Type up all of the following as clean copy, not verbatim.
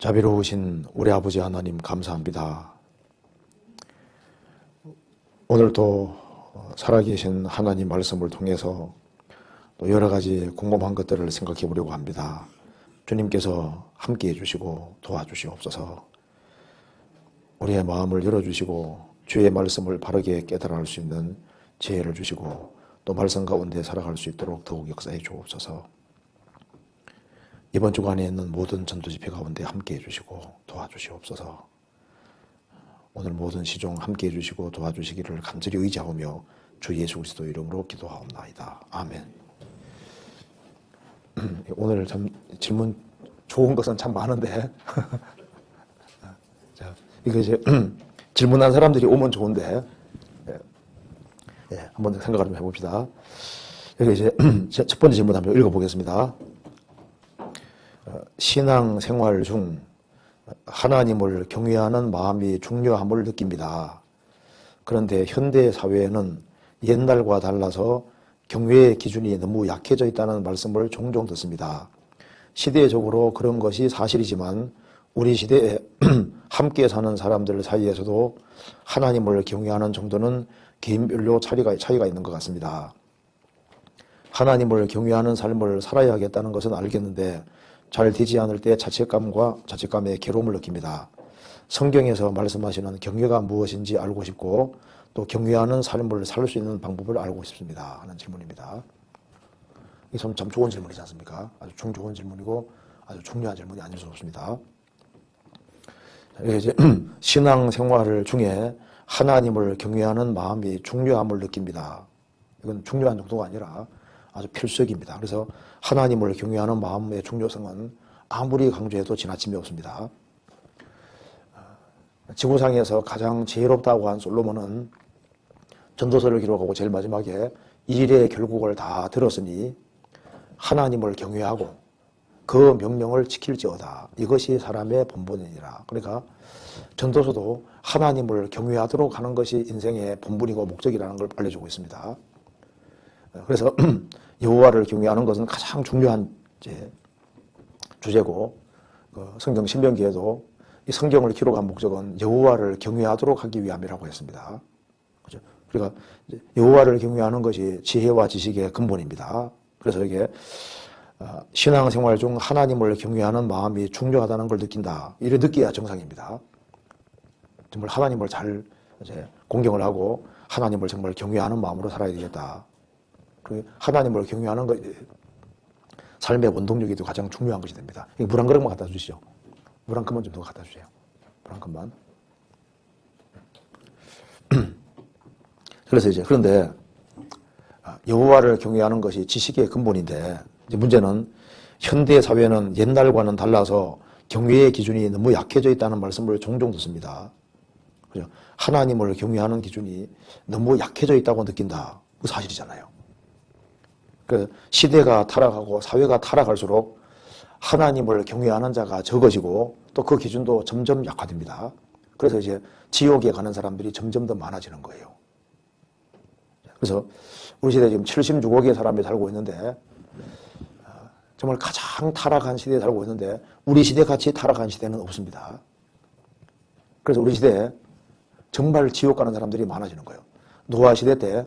자비로우신 우리 아버지 하나님 감사합니다. 오늘도 살아계신 하나님 말씀을 통해서 또 여러 가지 궁금한 것들을 생각해 보려고 합니다. 주님께서 함께해 주시고 도와주시옵소서. 우리의 마음을 열어주시고 주의 말씀을 바르게 깨달아 알 수 있는 지혜를 주시고 또 말씀 가운데 살아갈 수 있도록 더욱 역사해 주옵소서. 이번 주간에 있는 모든 전도집회 가운데 함께해 주시고 도와주시옵소서. 오늘 모든 시종 함께해 주시고 도와주시기를 간절히 의지하며 주 예수 그리스도 이름으로 기도하옵나이다. 아멘. 오늘 참 질문 좋은 것은 참 많은데 자, 이거 이제 질문한 사람들이 오면 좋은데 한번 생각을 좀 해봅시다. 여기 이제 첫 번째 질문 한번 읽어보겠습니다. 신앙생활 중 하나님을 경외하는 마음이 중요함을 느낍니다. 그런데 현대 사회에는 옛날과 달라서 경외의 기준이 너무 약해져 있다는 말씀을 종종 듣습니다. 시대적으로 그런 것이 사실이지만 우리 시대에 함께 사는 사람들 사이에서도 하나님을 경외하는 정도는 개인별로 차이가 있는 것 같습니다. 하나님을 경외하는 삶을 살아야겠다는 것은 알겠는데 잘 되지 않을 때 자책감의 괴로움을 느낍니다. 성경에서 말씀하시는 경외가 무엇인지 알고 싶고 또 경외하는 삶을 살 수 있는 방법을 알고 싶습니다. 하는 질문입니다. 이게 참 좋은 질문이지 않습니까? 아주 좋은 질문이고 아주 중요한 질문이 아닐 수 없습니다. 이제 신앙생활 중에 하나님을 경외하는 마음이 중요함을 느낍니다. 이건 중요한 정도가 아니라 아주 필수적입니다. 그래서 하나님을 경외하는 마음의 중요성은 아무리 강조해도 지나침이 없습니다. 지구상에서 가장 지혜롭다고 한 솔로몬은 전도서를 기록하고 제일 마지막에 일의 결국을 다 들었으니 하나님을 경외하고 그 명령을 지킬지어다. 이것이 사람의 본분이니라. 그러니까 전도서도 하나님을 경외하도록 하는 것이 인생의 본분이고 목적이라는 걸 알려주고 있습니다. 그래서 여호와를 경외하는 것은 가장 중요한 주제고 성경 신명기에도 이 성경을 기록한 목적은 여호와를 경외하도록 하기 위함이라고 했습니다. 그죠? 그러니까 여호와를 경외하는 것이 지혜와 지식의 근본입니다. 그래서 이게 신앙생활 중 하나님을 경외하는 마음이 중요하다는 걸 느낀다. 이래 느껴야 정상입니다. 정말 하나님을 잘 공경을 하고 하나님을 정말 경외하는 마음으로 살아야 되겠다. 하나님을 경외하는 것, 삶의 원동력이 가장 중요한 것이 됩니다. 물 한 그릇만 갖다 주시죠. 물 한 컵만 좀 더 갖다 주세요. 물 한 컵만. 그런데 여호와를 경외하는 것이 지식의 근본인데 이제 문제는 현대 사회는 옛날과는 달라서 경외의 기준이 너무 약해져 있다는 말씀을 종종 듣습니다. 그죠? 하나님을 경외하는 기준이 너무 약해져 있다고 느낀다. 그 사실이잖아요. 그 시대가 타락하고 사회가 타락할수록 하나님을 경외하는 자가 적어지고 또 그 기준도 점점 약화됩니다. 그래서 이제 지옥에 가는 사람들이 점점 더 많아지는 거예요. 그래서 우리 시대에 지금 76억의 사람이 살고 있는데 정말 가장 타락한 시대에 살고 있는데 우리 시대같이 타락한 시대는 없습니다. 그래서 우리 시대에 정말 지옥 가는 사람들이 많아지는 거예요. 노아 시대 때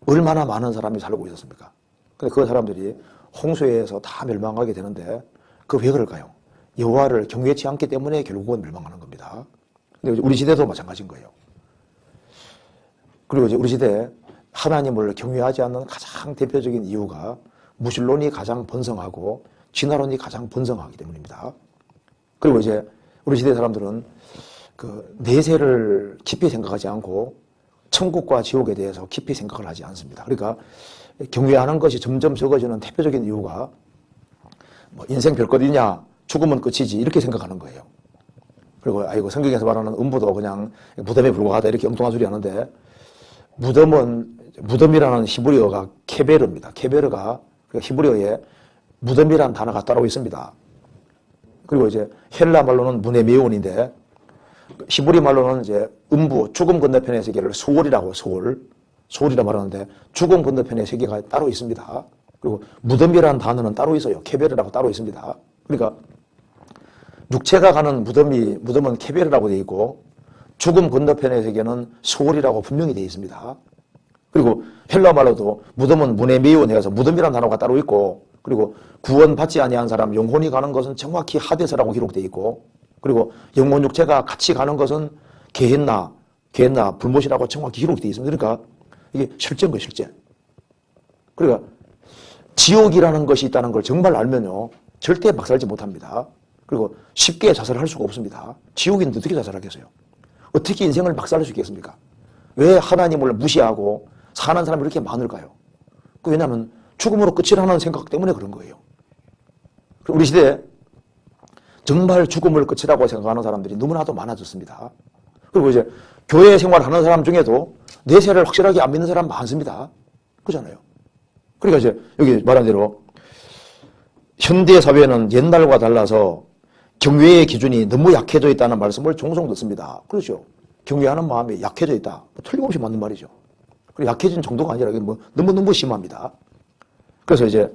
얼마나 많은 사람이 살고 있었습니까? 근데 그 사람들이 홍수에서 다 멸망하게 되는데 그 왜 그럴까요? 여호와를 경외치 않기 때문에 결국은 멸망하는 겁니다. 근데 우리 시대도 마찬가지인 거예요. 그리고 이제 우리 시대에 하나님을 경외하지 않는 가장 대표적인 이유가 무신론이 가장 번성하고 진화론이 가장 번성하기 때문입니다. 그리고 이제 우리 시대 사람들은 그 내세를 깊이 생각하지 않고 천국과 지옥에 대해서 깊이 생각을 하지 않습니다. 그러니까 경외하는 것이 점점 적어지는 대표적인 이유가 뭐 인생 별것 있냐, 죽으면 끝이지 이렇게 생각하는 거예요. 그리고 성경에서 말하는 음부도 그냥 무덤에 불과하다 이렇게 엉뚱한 소리 하는데 무덤이라는 히브리어가 케베르입니다. 케베르가 히브리어에 무덤이라는 단어가 따로 있습니다. 그리고 이제 헬라 말로는 무네메온인데 히브리 말로는 이제 음부, 죽음 건너편의 세계를 소월이라고 소월이라 말하는데 죽음 건너편의 세계가 따로 있습니다. 그리고 무덤이라는 단어는 따로 있어요. 케베르라고 따로 있습니다. 그러니까 육체가 가는 무덤은 케베르라고 되어 있고 죽음 건너편의 세계는 수월이라고 분명히 되어 있습니다. 그리고 헬라 말로도 무덤은 무네메온 해서 무덤이라는 단어가 따로 있고, 그리고 구원받지 아니한 사람 영혼이 가는 것은 정확히 하데스라고 기록되어 있고, 그리고 영혼 육체가 같이 가는 것은 게헨나 불못이라고 정확히 기록되어 있습니다. 그러니까 이게 실제인 거예요, 실제. 그러니까 지옥이라는 것이 있다는 걸 정말 알면요 절대 막 살지 못합니다. 그리고 쉽게 자살할 수가 없습니다. 지옥인데 어떻게 자살하겠어요? 어떻게 인생을 막 살 수 있겠습니까? 왜 하나님을 무시하고 사는 사람이 이렇게 많을까요? 왜냐하면 죽음으로 끝이라는 생각 때문에 그런 거예요. 우리 시대에 정말 죽음을 끝이라고 생각하는 사람들이 너무나도 많아졌습니다. 그리고 이제 교회 생활하는 사람 중에도 내세를 확실하게 안 믿는 사람 많습니다. 그렇잖아요. 그러니까 이제 여기 말한 대로 현대 사회는 옛날과 달라서 경외의 기준이 너무 약해져 있다는 말씀을 종종 듣습니다. 그렇죠. 경외하는 마음이 약해져 있다. 틀림없이 맞는 말이죠. 그리고 약해진 정도가 아니라 너무너무 심합니다. 그래서 이제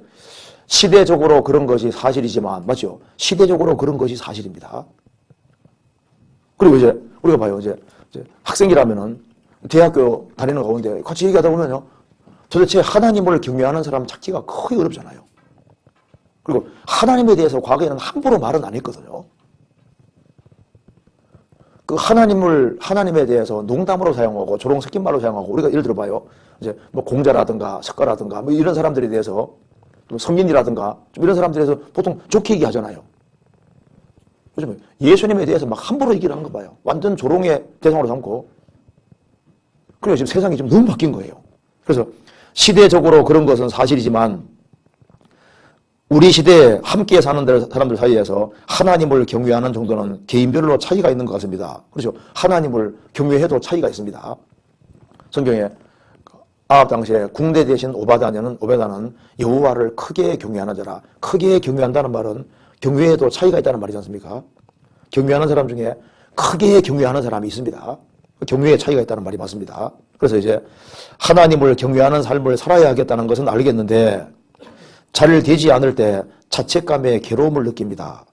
시대적으로 그런 것이 사실이지만, 맞죠? 시대적으로 그런 것이 사실입니다. 그리고 이제 우리가 봐요. 이제 학생이라면은 대학교 다니는 가운데 같이 얘기하다 보면요. 도대체 하나님을 경외하는 사람 찾기가 거의 어렵잖아요. 그리고 하나님에 대해서 과거에는 함부로 말은 안 했거든요. 그 하나님에 대해서 농담으로 사용하고 조롱 섞인 말로 사용하고, 우리가 예를 들어봐요. 이제 뭐 공자라든가 석가라든가 뭐 이런 사람들에 대해서, 성인이라든가 좀 이런 사람들에 대해서 보통 좋게 얘기하잖아요. 요즘 예수님에 대해서 막 함부로 얘기를 하는 거 봐요. 완전 조롱의 대상으로 삼고. 그리고 지금 세상이 좀 너무 바뀐 거예요. 그래서 시대적으로 그런 것은 사실이지만 우리 시대에 함께 사는 사람들 사이에서 하나님을 경외하는 정도는 개인별로 차이가 있는 것 같습니다. 그렇죠. 하나님을 경외해도 차이가 있습니다. 성경에 아합 당시에 궁대 대신 오바다는 여호와를 크게 경외하는 자라. 크게 경외한다는 말은 경외에도 차이가 있다는 말이지 않습니까? 경외하는 사람 중에 크게 경외하는 사람이 있습니다. 경외에 차이가 있다는 말이 맞습니다. 그래서 이제 하나님을 경외하는 삶을 살아야 하겠다는 것은 알겠는데 잘 되지 않을 때 자책감에 괴로움을 느낍니다.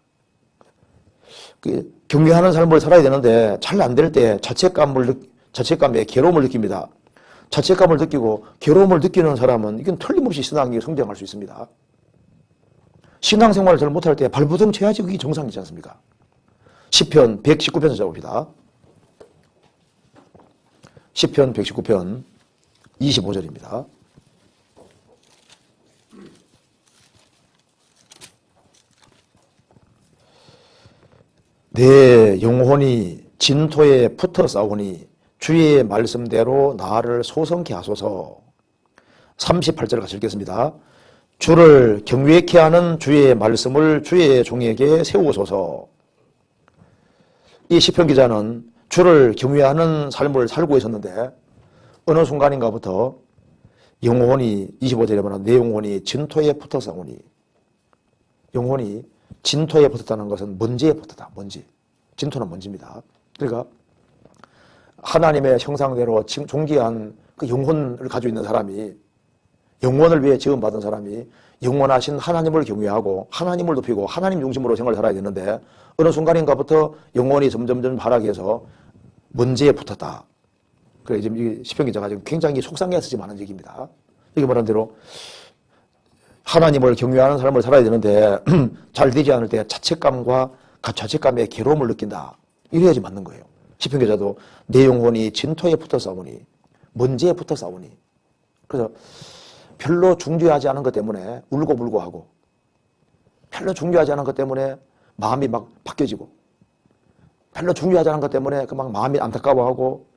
경외하는 삶을 살아야 되는데 잘 안 될 때 자책감에 괴로움을 느낍니다. 자책감을 느끼고 괴로움을 느끼는 사람은 이건 틀림없이 신앙이 성장할 수 있습니다. 신앙생활을 잘 못할 때 발버둥 쳐야지 그게 정상이지 않습니까? 시편 119편 찾아봅니다. 시편 119편 25절입니다. 내 영혼이 진토에 붙어 싸우니 주의 말씀대로 나를 소성케 하소서. 38절 같이 읽겠습니다. 주를 경외케 하는 주의 말씀을 주의 종에게 세우소서. 이 시편 기자는 주를 경외하는 삶을 살고 있었는데 어느 순간인가부터 영혼이 25절에 보면 내 영혼이 진토에 붙어 싸우니, 영혼이 진토에 붙었다는 것은 먼지에 붙었다. 먼지. 진토는 먼지입니다. 그러니까 하나님의 형상대로 존귀한 그 영혼을 가지고 있는 사람이, 영혼을 위해 지음받은 사람이 영원하신 하나님을 경외하고 하나님을 높이고 하나님 중심으로 생활을 살아야 되는데 어느 순간인가부터 영혼이 점점점 하락해서 먼지에 붙었다. 그래 지금 이 시편 기자가 지금 굉장히 속상해서 지금 하는 얘기입니다. 이게 말한 대로 하나님을 경외하는 삶을 살아야 되는데 잘 되지 않을 때 자책감에 괴로움을 느낀다. 이래야지 맞는 거예요. 시편 기자도 내 영혼이 진토에 붙어 싸우니, 먼지에 붙어 싸우니. 그래서 별로 중요하지 않은 것 때문에 울고불고 하고, 별로 중요하지 않은 것 때문에 마음이 막 바뀌어지고, 별로 중요하지 않은 것 때문에 그 막 마음이 안타까워하고,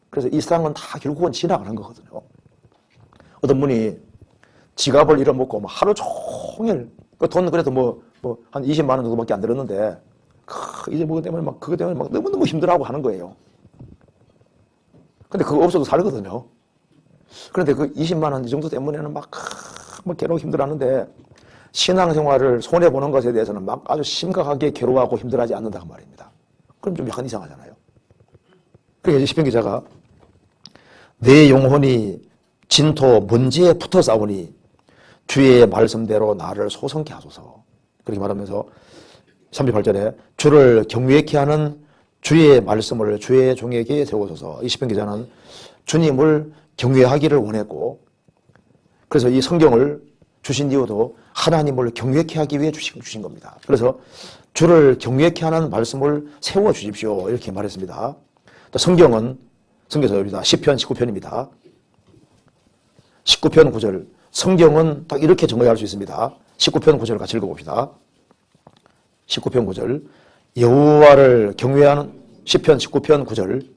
그래서 이 세상은 다 결국은 지나가는 거거든요. 어떤 분이 지갑을 잃어먹고 막 하루 종일 돈 그래도 한 20만 원 정도밖에 안 들었는데 이제 뭐 때문에 막 그것 때문에 막 너무너무 힘들어하고 하는 거예요. 근데 그거 없어도 살거든요. 그런데 그 20만 원 이 정도 때문에는 막 괴로워 힘들어하는데 신앙생활을 손해보는 것에 대해서는 막 아주 심각하게 괴로워하고 힘들어하지 않는다고 말입니다. 그럼 좀 약간 이상하잖아요. 그러니까 시편 기자가 내 영혼이 진토 먼지에 붙어 싸우니 주의 말씀대로 나를 소성케 하소서. 그렇게 말하면서 38절에 주를 경외케 하는 주의 말씀을 주의 종에게 세워줘서, 이 시편 기자는 주님을 경외하기를 원했고, 그래서 이 성경을 주신 이유도 하나님을 경외케 하기 위해 주신 겁니다. 그래서 주를 경외케 하는 말씀을 세워주십시오, 이렇게 말했습니다. 또 성경은 성경서입니다. 시편 19편입니다. 19편 9절. 성경은 딱 이렇게 정의할 수 있습니다. 19편 9절을 같이 읽어봅시다. 19편 9절. 여호와를 경외하는, 시편 19편 9절.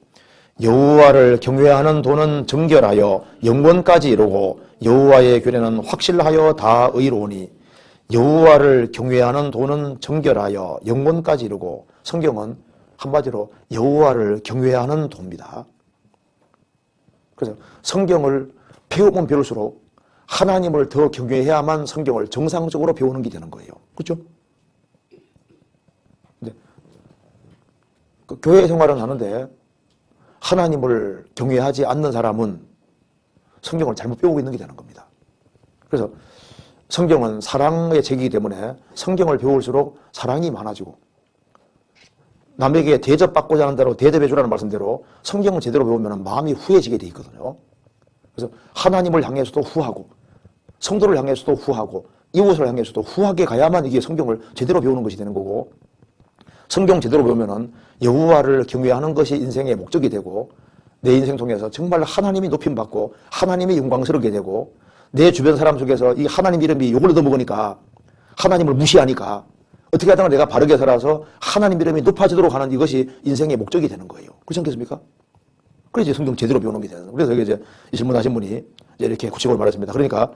여호와를 경외하는 도는 정결하여 영원까지 이루고 여호와의 규례는 확실하여 다 의로우니. 여호와를 경외하는 도는 정결하여 영원까지 이루고, 성경은 한마디로 여호와를 경외하는 도입니다. 그래서 성경을 배우면 배울수록 하나님을 더 경외해야만 성경을 정상적으로 배우는 게 되는 거예요. 그렇죠? 네. 그 교회 생활은 하는데 하나님을 경외하지 않는 사람은 성경을 잘못 배우고 있는 게 되는 겁니다. 그래서 성경은 사랑의 책이기 때문에 성경을 배울수록 사랑이 많아지고, 남에게 대접받고자 하는 대로 대접해 주라는 말씀대로 성경을 제대로 배우면 마음이 후해지게 돼 있거든요. 그래서 하나님을 향해서도 후하고, 성도를 향해서도 후하고, 이웃을 향해서도 후하게 가야만 이게 성경을 제대로 배우는 것이 되는 거고, 성경 제대로 배우면은 여호와를 경외하는 것이 인생의 목적이 되고, 내 인생 통해서 정말 하나님이 높임받고 하나님이 영광스럽게 되고, 내 주변 사람 속에서 이 하나님 이름이 욕을 얻어먹으니까, 하나님을 무시하니까 어떻게 하다가 내가 바르게 살아서 하나님 이름이 높아지도록 하는 이것이 인생의 목적이 되는 거예요. 그렇지 않겠습니까? 그래서 성경 제대로 배우는 게 되는 거예요. 그래서 이제 이 질문하신 분이 이제 이렇게 구체적으로 말했습니다. 그러니까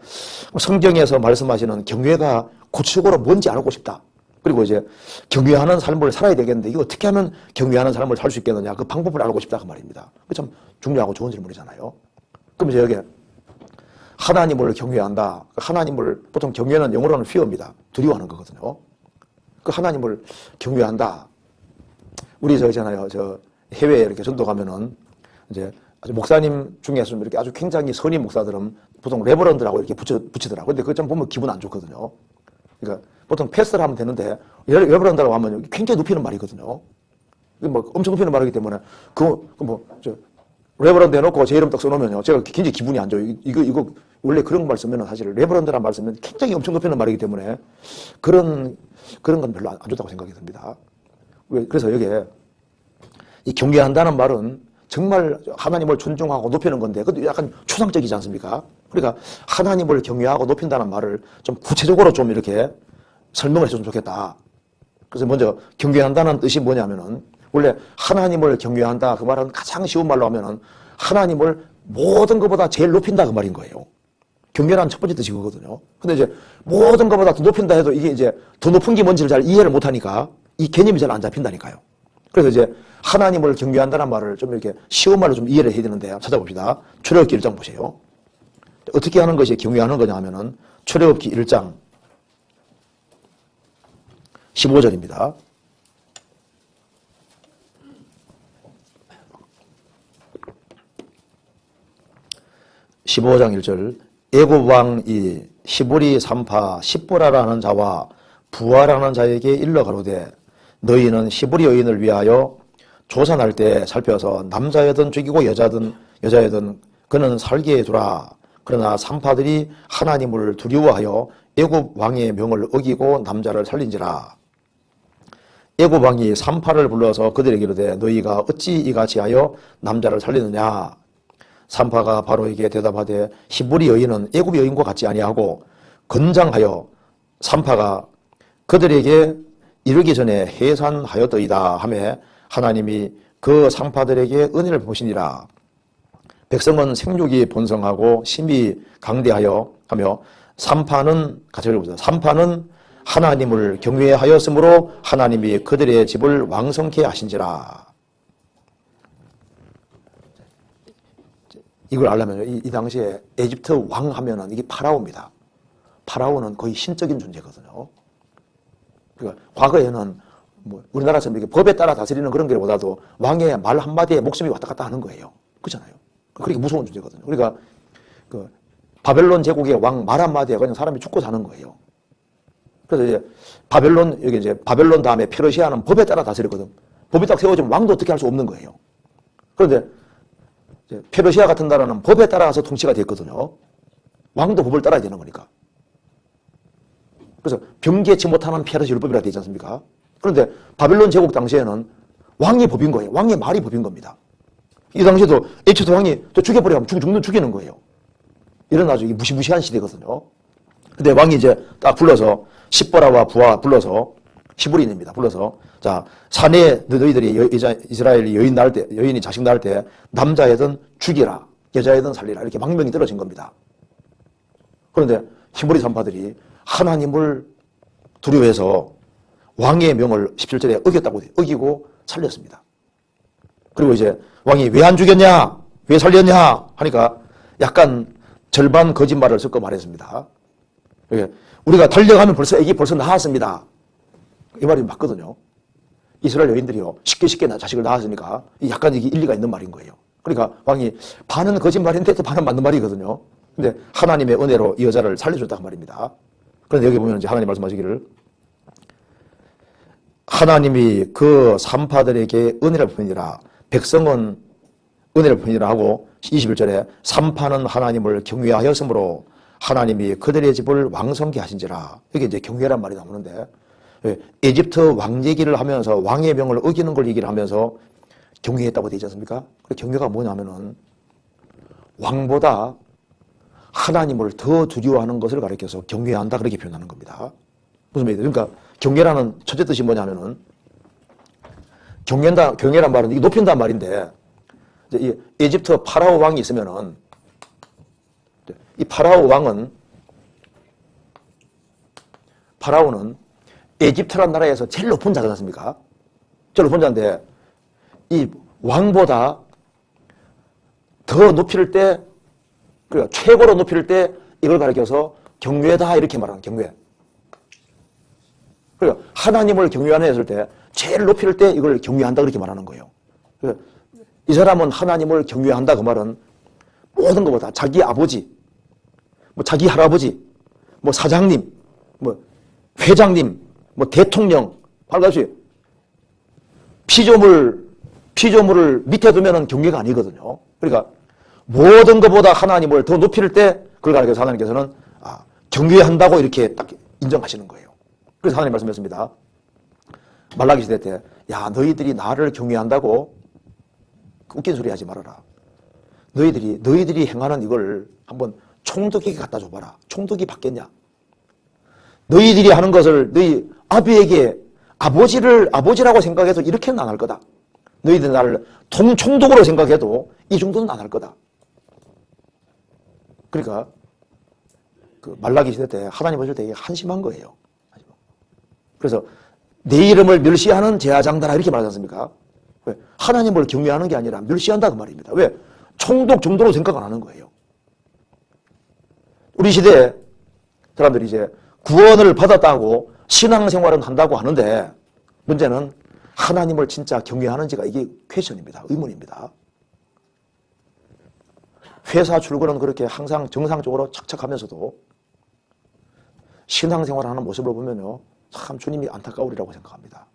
성경에서 말씀하시는 경외가 구체적으로 뭔지 알고 싶다. 그리고 이제 경외하는 삶을 살아야 되겠는데 이거 어떻게 하면 경외하는 삶을 살 수 있겠느냐, 그 방법을 알고 싶다 그 말입니다. 참 중요하고 좋은 질문이잖아요. 그럼 이제 여기 하나님을 경외한다. 하나님을, 보통 경외는 영어로는 fear입니다. 두려워하는 거거든요. 그 하나님을 경외한다. 우리 저 있잖아요. 저 해외에 이렇게 전도 가면은 이제 아주 목사님 중에서 이렇게 아주 굉장히 선임 목사들은 보통 레버런드라고 이렇게 붙이더라고요. 근데 그거 좀 보면 기분 안 좋거든요. 그러니까 보통 패스를 하면 되는데 레버런드라고 하면 굉장히 높이는 말이거든요. 뭐 엄청 높이는 말이기 때문에 레버런드 해놓고 제 이름 딱 써놓으면요, 제가 굉장히 기분이 안 좋아요. 이거 원래 그런 말 쓰면 사실 레버런드란 말 쓰면 굉장히 엄청 높이는 말이기 때문에 그런 건 별로 안 좋다고 생각이 듭니다. 그래서 여기에 이 경외한다는 말은 정말 하나님을 존중하고 높이는 건데, 그것도 약간 추상적이지 않습니까? 그러니까 하나님을 경외하고 높인다는 말을 좀 구체적으로 좀 이렇게 설명을 해줬으면 좋겠다. 그래서 먼저 경외한다는 뜻이 뭐냐면은, 원래 하나님을 경외한다 그 말은 가장 쉬운 말로 하면은 하나님을 모든 것보다 제일 높인다 그 말인 거예요. 경외라는 첫 번째 뜻이 그거거든요. 근데 이제 모든 것보다 더 높인다 해도 이게 이제 더 높은 게 뭔지를 잘 이해를 못하니까 이 개념이 잘 안 잡힌다니까요. 그래서 이제 하나님을 경외한다는 말을 좀 이렇게 쉬운 말로 좀 이해를 해야 되는데, 찾아봅시다. 출애굽기 1장 보세요. 어떻게 하는 것이 경외하는 거냐 하면은 출애굽기 1장 15절입니다. (15장 1절) 애굽 왕이 시브리 산파 십보라라는 자와 부하라는 자에게 일러 가로되, 너희는 시브리 여인을 위하여 조산할 때 살펴서 남자여든 죽이고 여자여든 그는 살게 해두라. 그러나 산파들이 하나님을 두려워하여 애굽 왕의 명을 어기고 남자를 살린지라. 애굽 왕이 산파를 불러서 그들에게 이르되, 너희가 어찌 이같이 하여 남자를 살리느냐. 산파가 바로에게 대답하되, 시브리 여인은 애굽 여인과 같지 아니하고 건장하여 산파가 그들에게 이르기 전에 해산하였더이다 하며, 하나님이 그 산파들에게 은혜를 보시니라. 백성은 생육이 번성하고 심히 강대하여 하며, 산파는 같이 읽어보세요. 산파는 하나님을 경외하였으므로 하나님이 그들의 집을 왕성케 하신지라. 이걸 알려면 이 당시에 에집트 왕 하면은 이게 파라오입니다. 파라오는 거의 신적인 존재거든요. 그러니까 과거에는 뭐 우리나라처럼 이렇게 법에 따라 다스리는 그런 게보다도 왕의 말 한마디에 목숨이 왔다 갔다 하는 거예요. 그렇잖아요. 그렇게 무서운 존재거든요. 그러니까 그 바벨론 제국의 왕 말 한마디에 그냥 사람이 죽고 사는 거예요. 그래서 이제 바벨론, 여기 이제 바벨론 다음에 페르시아는 법에 따라 다스렸거든. 법이 딱 세워지면 왕도 어떻게 할 수 없는 거예요. 그런데 이제 페르시아 같은 나라는 법에 따라서 통치가 됐거든요. 왕도 법을 따라야 되는 거니까. 그래서 병개치 못하는 페르시 율법이라 되지 않습니까? 그런데 바벨론 제국 당시에는 왕이 법인 거예요. 왕의 말이 법인 겁니다. 이 당시에도 에초스 왕이 저 죽여버리면 죽이는 거예요. 이런 아주 무시무시한 시대거든요. 근데 왕이 이제 딱 불러서 십보라와 부하 불러서 히브리인입니다. 불러서 자, 사내에 너희들이 이스라엘 여인이 자식 낳을 때 남자애든 죽이라, 여자애든 살리라 이렇게 망명이 떨어진 겁니다. 그런데 히브리 산파들이 하나님을 두려워해서 왕의 명을 17절에 어기고 살렸습니다. 그리고 이제 왕이 왜 안 죽였냐? 왜 살렸냐? 하니까 약간 절반 거짓말을 섞어 말했습니다. 우리가 달려가면 애기 벌써 낳았습니다. 이 말이 맞거든요. 이스라엘 여인들이요. 쉽게 자식을 낳았으니까 약간 이게 일리가 있는 말인 거예요. 그러니까 왕이 반은 거짓말인데 또 반은 맞는 말이거든요. 근데 하나님의 은혜로 이 여자를 살려줬단 말입니다. 그런데 여기 보면 이제 하나님 말씀하시기를 하나님이 그 산파들에게 은혜를 베푸니라 백성은 은혜를 베푸니라 하고 21절에 산파는 하나님을 경외하였으므로 하나님이 그들의 집을 왕성케 하신지라. 이게 이제 경외란 말이 나오는데 에집트 왕 얘기를 하면서 왕의 명을 어기는 걸 얘기를 하면서 경외했다고 되지 않습니까? 경외가 뭐냐면은 왕보다 하나님을 더 두려워하는 것을 가리켜서 경외한다 그렇게 표현하는 겁니다. 무슨 말이에요? 그러니까 경외라는 첫째 뜻이 뭐냐면은 경외란 말은 이게 높인단 말인데 이 에집트 파라오 왕이 있으면은 이 파라오는 에집트란 나라에서 제일 높은 자지 않습니까? 제일 높은 자인데 이 왕보다 더 높일 때 그러니까 최고로 높일 때 이걸 가리켜서 경외다 이렇게 말하는 경외. 그러니까 하나님을 경외하는 했을 때 제일 높일 때 이걸 경외한다 그렇게 말하는 거예요. 그러니까 이 사람은 하나님을 경외한다 그 말은 모든 것보다 자기 아버지, 뭐 자기 할아버지, 뭐 사장님, 뭐 회장님, 뭐 대통령, 발같이 피조물을 밑에 두면은 경외가 아니거든요. 그러니까 모든 것보다 하나님을 더 높일 때 그걸 가리켜서 하나님께서는 경외한다고 이렇게 딱 인정하시는 거예요. 그래서 하나님 말씀하셨습니다. 말라기 시대 때, 야, 너희들이 나를 경외한다고 웃긴 소리 하지 말아라. 너희들이 행하는 이걸 한번 총독에게 갖다 줘봐라. 총독이 받겠냐? 너희들이 하는 것을 너희 아비에게 아버지라고 생각해도 이렇게는 안 할 거다. 너희들 나를 총독으로 생각해도 이 정도는 안 할 거다. 그러니까 그 말라기 시대 때 하나님 보실 때 이게 한심한 거예요. 그래서 내 이름을 멸시하는 제사장들아 이렇게 말하지 않습니까? 왜? 하나님을 경외하는 게 아니라 멸시한다 그 말입니다. 왜? 총독 정도로 생각 안 하는 거예요. 우리 시대에 사람들이 이제 구원을 받았다고 신앙생활은 한다고 하는데 문제는 하나님을 진짜 경외하는지가 이게 퀘션입니다. 의문입니다. 회사 출근은 그렇게 항상 정상적으로 착착하면서도 신앙생활하는 모습을 보면요. 참 주님이 안타까우리라고 생각합니다.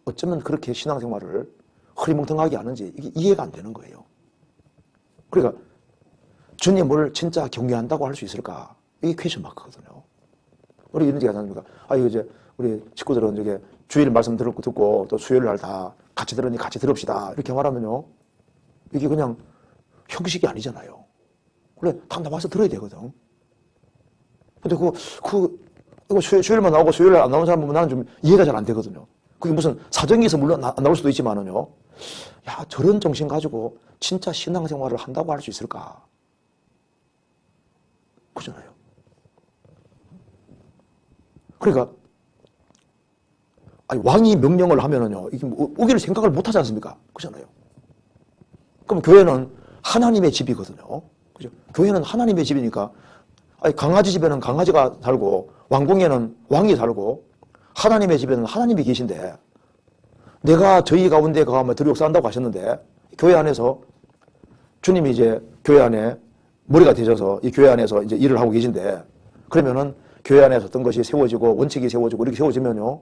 어쩌면 그렇게 신앙생활을 흐리멍텅하게 하는지 이게 이해가 안 되는 거예요. 그러니까 주님을 진짜 경외한다고 할 수 있을까? 이게 퀘션 마크거든요. 우리 이런 얘기 하지 않습니까? 이거 이제 우리 식구들은 이게 주일 말씀 듣고 또 수요일 날 다 같이 들으니 같이 들읍시다. 이렇게 말하면요. 이게 그냥 형식이 아니잖아요. 그래, 다 나와서 들어야 되거든. 근데 이거 수요일만 나오고 수요일 날 안 나오는 사람 보면 나는 좀 이해가 잘 안 되거든요. 그게 무슨 사정이 있어 물론 안 나올 수도 있지만은요. 야, 저런 정신 가지고 진짜 신앙생활을 한다고 할 수 있을까? 그잖아요. 그러니까 왕이 명령을 하면은요. 이게 오기를 생각을 못 하지 않습니까? 그잖아요. 그럼 교회는 하나님의 집이거든요. 그죠? 교회는 하나님의 집이니까 강아지 집에는 강아지가 살고 왕궁에는 왕이 살고 하나님의 집에는 하나님이 계신데 내가 저희 가운데 가면 들욕 산다고 하셨는데 교회 안에서 주님이 이제 교회 안에 머리가 되셔서 이 교회 안에서 이제 일을 하고 계신데 그러면은 교회 안에서 어떤 것이 세워지고 원칙이 세워지고 이렇게 세워지면요.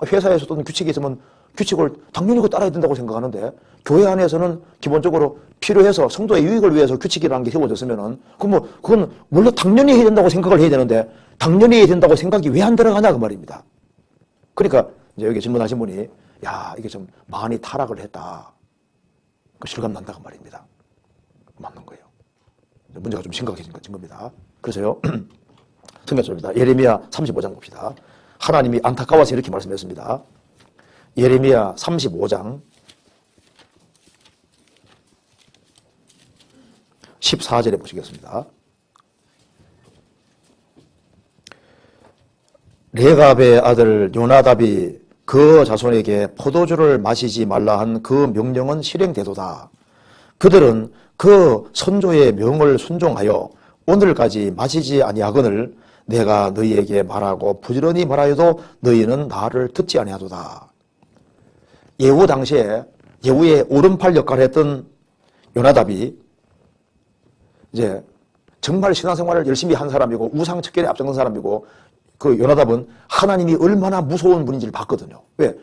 회사에서 어떤 규칙이 있으면 규칙을 당연히 그 따라야 된다고 생각하는데 교회 안에서는 기본적으로 필요해서 성도의 유익을 위해서 규칙이라는 게 세워졌으면은 그건 원래 당연히 해야 된다고 생각을 해야 되는데 당연히 해야 된다고 생각이 왜 안 들어가냐 그 말입니다. 그러니까 이제 여기 질문하신 분이 야 이게 좀 많이 타락을 했다. 그 실감 난다 그 말입니다. 맞는 거예요. 문제가 좀 심각해진 겁니다. 그래서요. 성경입니다. 예레미야 35장 봅시다. 하나님이 안타까워서 이렇게 말씀했습니다. 예레미야 35장 14절에 보시겠습니다. 레갑의 아들 요나답이 그 자손에게 포도주를 마시지 말라 한 그 명령은 실행되도다. 그들은 그 선조의 명을 순종하여 오늘까지 마시지 아니하거늘 내가 너희에게 말하고 부지런히 말하여도 너희는 나를 듣지 아니하도다. 예후 당시에 예후의 오른팔 역할을 했던 요나답이 이제 정말 신앙생활을 열심히 한 사람이고 우상 척결에 앞장선 사람이고 그 요나답은 하나님이 얼마나 무서운 분인지를 봤거든요. 왜?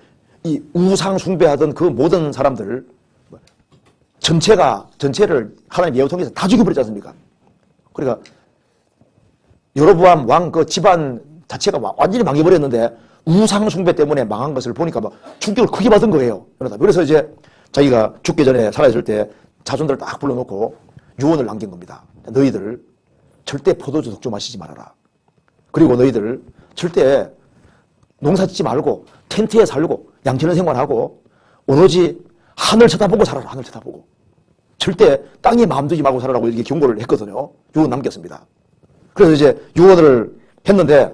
이 우상 숭배하던 그 모든 사람들 전체를 하나님 예후 통해서 다 죽여버리지 않습니까? 그러니까 여로보암 왕 그 집안 자체가 완전히 망해버렸는데 우상 숭배 때문에 망한 것을 보니까 막 충격을 크게 받은 거예요. 그래서 이제 자기가 죽기 전에 살아있을 때 자손들을 딱 불러놓고 유언을 남긴 겁니다. 너희들 절대 포도주 독주 마시지 말아라. 그리고 너희들 절대 농사 짓지 말고 텐트에 살고 양치는 생활하고 오로지 하늘 쳐다보고 살아라. 하늘 쳐다보고. 절대 땅에 마음 두지 말고 살아라고 이렇게 경고를 했거든요. 유언 남겼습니다. 그래서 이제 유언을 했는데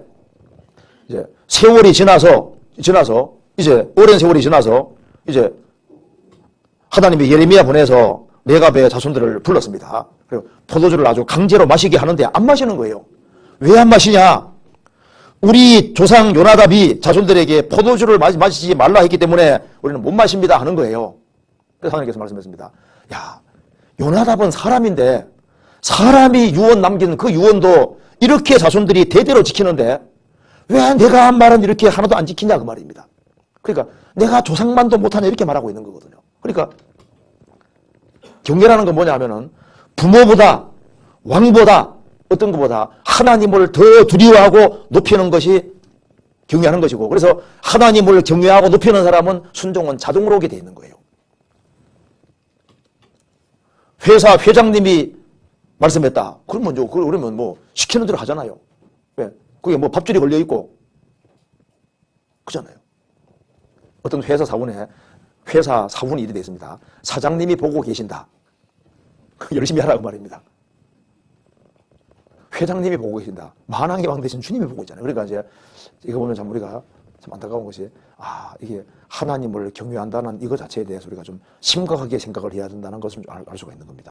이제 세월이 지나서 이제 오랜 세월이 지나서 이제 하나님이 예레미야 보내서 레갑의 자손들을 불렀습니다. 그리고 포도주를 아주 강제로 마시게 하는데 안 마시는 거예요. 왜 안 마시냐? 우리 조상 요나답이 자손들에게 포도주를 마시지 말라 했기 때문에 우리는 못 마십니다 하는 거예요. 그래서 하나님께서 말씀했습니다. 야, 요나답은 사람인데 사람이 유언 남긴 그 유언도 이렇게 자손들이 대대로 지키는데 왜 내가 한 말은 이렇게 하나도 안 지키냐 그 말입니다. 그러니까 내가 조상만도 못하냐 이렇게 말하고 있는 거거든요. 그러니까 경계라는 건 뭐냐 하면은 부모보다 왕보다 어떤 것보다 하나님을 더 두려워하고 높이는 것이 경외하는 것이고 그래서 하나님을 경외하고 높이는 사람은 순종은 자동으로 오게 돼 있는 거예요. 회사 회장님이 말씀했다. 그러면 뭐 시키는 대로 하잖아요. 왜? 그게 뭐 밥줄이 걸려 있고 그잖아요. 어떤 회사 사원이 일이 되어 있습니다. 사장님이 보고 계신다. 열심히 하라고 말입니다. 회장님이 보고 계신다. 만왕의 왕 대신 주님이 보고 있잖아요. 그러니까 이제 이거 보면 참 우리가 참 안타까운 것이 이게 하나님을 경외한다는 이거 자체에 대해서 우리가 좀 심각하게 생각을 해야 된다는 것을 알 수가 있는 겁니다.